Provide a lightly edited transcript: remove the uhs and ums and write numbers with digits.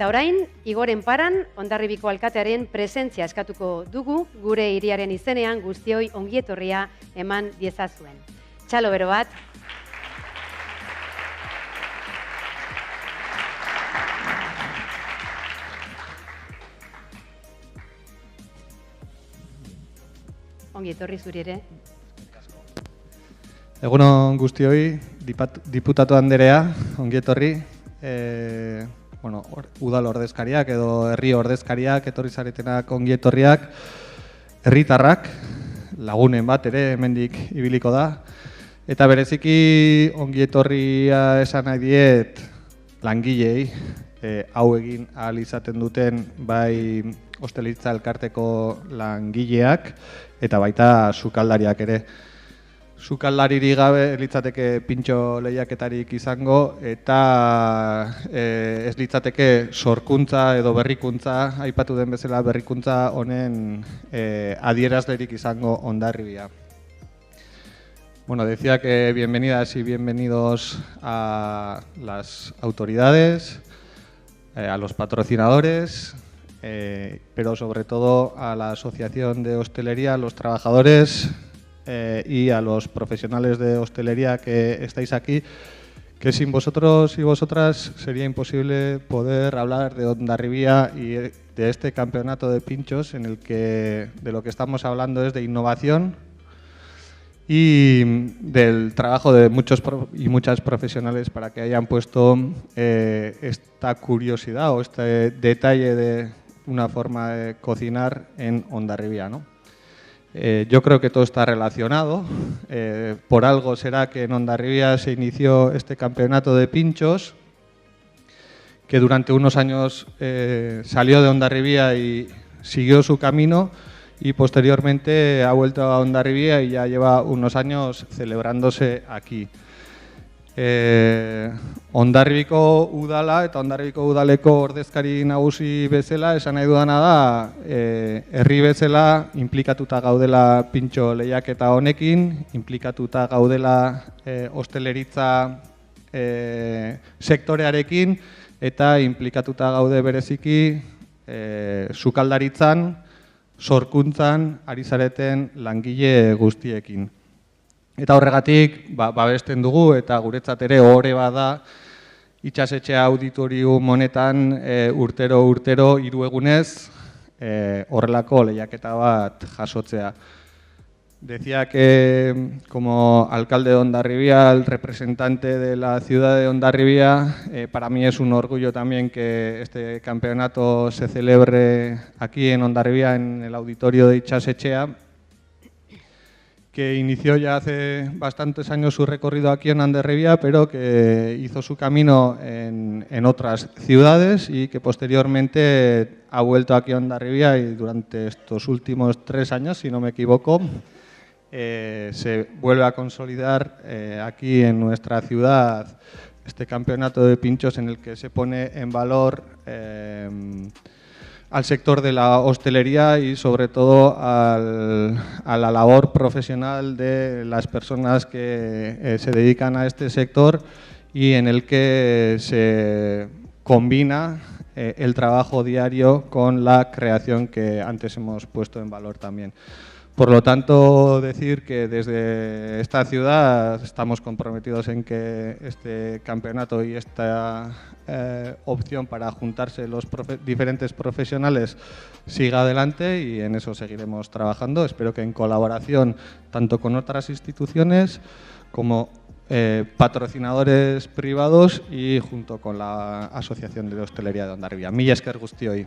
Eta orain, Igoren Paran, Hondarribiko alkatearen presentzia eskatuko dugu, gure hiriaren izenean guztioi ongietorria eman diezazuen. Txalo bero bat. Ongietorri zuri ere. Egunon guztioi, diputatu Anderea, ongietorri. Udal ordezkariak edo herri ordezkariak, etorri zaretenak ongietorriak, herritarrak, lagunen bat ere hemendik ibiliko da. Eta bereziki ongietorria esan nahi diet langilei, hau egin ahal izaten duten bai Ostalaritza elkarteko langileak eta baita sukaldariak ere. Sukaldaririk gabe litzateke pintxo lehiaketarik izango eta ez litzateke sorkuntza edo berrikuntza, aipatu den bezala berrikuntza honen adierazlerik izango Hondarribia. Bueno, decía que bienvenidas y bienvenidos a las autoridades, a los patrocinadores, pero sobre todo a la Asociación de Hostelería, a los trabajadores y a los profesionales de hostelería que estáis aquí, que sin vosotros y vosotras sería imposible poder hablar de Hondarribia y de este campeonato de pinchos en el que de lo que estamos hablando es de innovación y del trabajo de muchos y muchas profesionales para que hayan puesto esta curiosidad o este detalle de una forma de cocinar en Hondarribia, ¿no? Yo creo que todo está relacionado. Por algo será que en Hondarribia se inició este campeonato de pinchos, que durante unos años salió de Hondarribia y siguió su camino y posteriormente ha vuelto a Hondarribia y ya lleva unos años celebrándose aquí. Hondarribiko udala eta Hondarribiko udaleko ordezkari nagusi bezala esan nahi dudana da herri bezala inplikatuta gaudela pintxo lehiaketa honekin, inplikatuta gaudela hosteleritza sektorearekin eta inplikatuta gaude bereziki sukaldaritzan, sorkuntzan ari zareten langile guztiekin. Eta horregatik babesten dugu eta guretzat ere ohore bada itxasetxe auditorium honetan urtero 3 egunez horrelako lehiaketa bat jasotzea. Decía que como alcalde de Hondarribia, el representante de la ciudad de Hondarribia, para mí es un orgullo también que este campeonato se celebre aquí en Hondarribia, en el auditorio de Itxasechea, que inició ya hace bastantes años su recorrido aquí en Hondarribia, pero que hizo su camino en otras ciudades y que posteriormente ha vuelto aquí a Hondarribia y durante estos últimos 3 años, si no me equivoco, se vuelve a consolidar aquí en nuestra ciudad este campeonato de pinchos en el que se pone en valor al sector de la hostelería y sobre todo a la labor profesional de las personas que se dedican a este sector y en el que se combina el trabajo diario con la creación que antes hemos puesto en valor también. Por lo tanto, decir que desde esta ciudad estamos comprometidos en que este campeonato y esta opción para juntarse los diferentes profesionales siga adelante y en eso seguiremos trabajando. Espero que en colaboración tanto con otras instituciones como patrocinadores privados y junto con la Asociación de Hostelería de Hondarribia. Mila esker guztioi.